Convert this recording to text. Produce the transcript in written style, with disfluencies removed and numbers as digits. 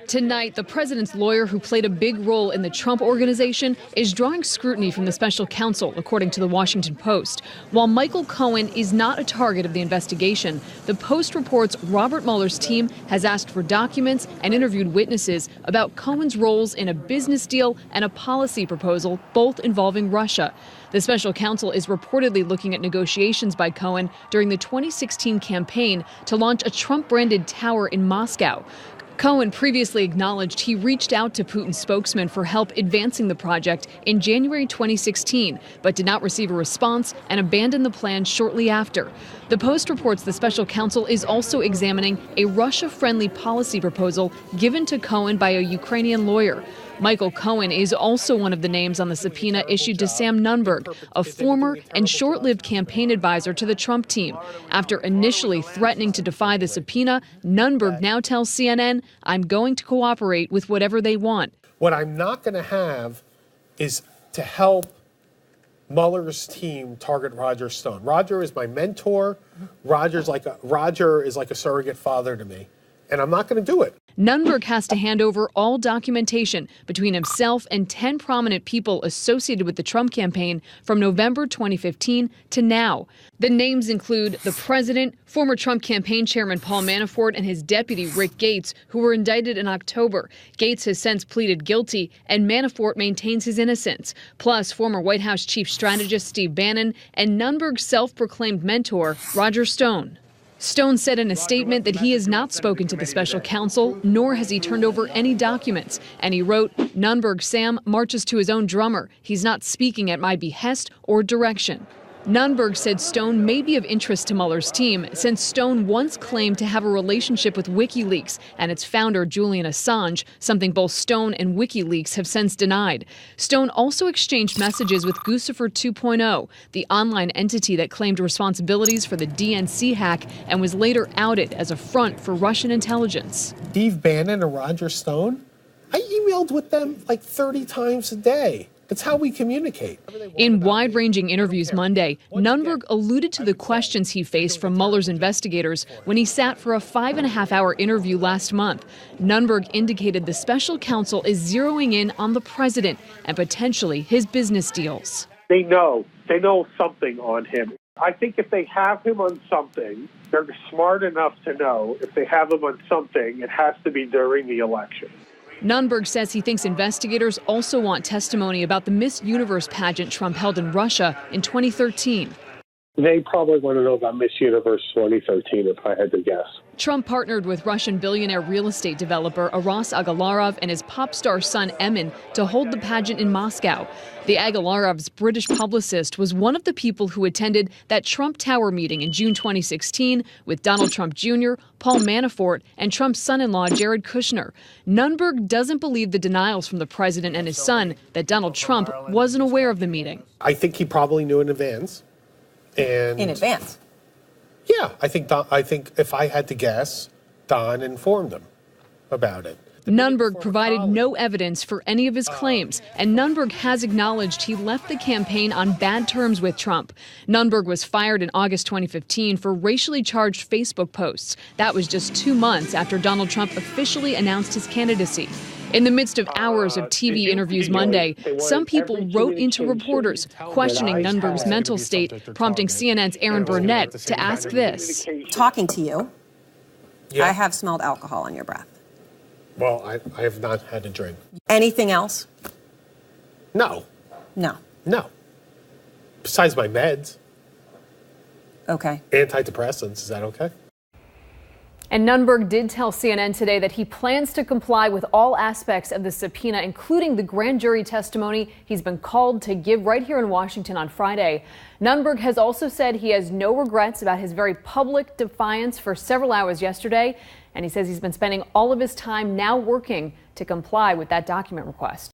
Tonight, the president's lawyer, who played a big role in the Trump Organization, is drawing scrutiny from the special counsel, according to the Washington Post. While Michael Cohen is not a target of the investigation, the Post reports Robert Mueller's team has asked for documents and interviewed witnesses about Cohen's roles in a business deal and a policy proposal, both involving Russia. The special counsel is reportedly looking at negotiations by Cohen during the 2016 campaign to launch a Trump-branded tower in Moscow. Cohen previously acknowledged he reached out to Putin's spokesman for help advancing the project in January 2016, but did not receive a response and abandoned the plan shortly after. The Post reports the special counsel is also examining a Russia-friendly policy proposal given to Cohen by a Ukrainian lawyer. Michael Cohen is also one of the names on the subpoena issued to Sam Nunberg, a former and short-lived campaign advisor to the Trump team. After initially threatening to defy the subpoena, Nunberg now tells CNN, "I'm going to cooperate with whatever they want." What I'm not going to have is to help Mueller's team target Roger Stone. Roger is my mentor. Roger is like a surrogate father to me, and I'm not going to do it. Nunberg has to hand over all documentation between himself and 10 prominent people associated with the Trump campaign from November 2015 to now. The names include the president, former Trump campaign chairman Paul Manafort, and his deputy Rick Gates, who were indicted in October. Gates has since pleaded guilty, and Manafort maintains his innocence. Plus, former White House chief strategist Steve Bannon and Nunberg's self-proclaimed mentor, Roger Stone. Stone said in a statement that he has not spoken to the special counsel, nor has he turned over any documents. And he wrote, "Nunberg Sam marches to his own drummer. He's not speaking at my behest or direction." Nunberg said Stone may be of interest to Mueller's team, since Stone once claimed to have a relationship with WikiLeaks and its founder Julian Assange, something both Stone and WikiLeaks have since denied. Stone also exchanged messages with Guccifer 2.0, the online entity that claimed responsibilities for the DNC hack and was later outed as a front for Russian intelligence. Steve Bannon and Roger Stone? I emailed with them like 30 times a day. It's how we communicate. In wide-ranging interviews Monday, Nunberg alluded to the questions he faced from Mueller's investigators when he sat for a 5.5-hour interview last month. Nunberg indicated the special counsel is zeroing in on the president and potentially his business deals. They know something on him. I think if they have him on something, they're smart enough to know if they have him on something, it has to be during the election. Nunberg says he thinks investigators also want testimony about the Miss Universe pageant Trump held in Russia in 2013. They probably want to know about Miss Universe 2013, if I had to guess. Trump partnered with Russian billionaire real estate developer Aras Agalarov and his pop star son Emin to hold the pageant in Moscow. The Agalarov's British publicist was one of the people who attended that Trump Tower meeting in June 2016 with Donald Trump Jr., Paul Manafort, and Trump's son-in-law Jared Kushner. Nunberg doesn't believe the denials from the president and his son that Donald Trump wasn't aware of the meeting. I think he probably knew in advance. In advance? Yeah, I think if I had to guess, Don informed him about it. Nunberg provided no evidence for any of his claims, and Nunberg has acknowledged he left the campaign on bad terms with Trump. Nunberg was fired in August 2015 for racially charged Facebook posts. That was just 2 months after Donald Trump officially announced his candidacy. In the midst of hours of TV interviews Monday, some people wrote into reporters questioning Nunberg's mental state, prompting CNN's Aaron Burnett to ask this. Talking to you, Yeah. I have smelled alcohol on your breath. Well, I have not had a drink. Anything else? No. No. No. Besides my meds. Okay. Antidepressants, is that okay? And Nunberg did tell CNN today that he plans to comply with all aspects of the subpoena, including the grand jury testimony he's been called to give right here in Washington on Friday. Nunberg has also said he has no regrets about his very public defiance for several hours yesterday, and he says he's been spending all of his time now working to comply with that document request.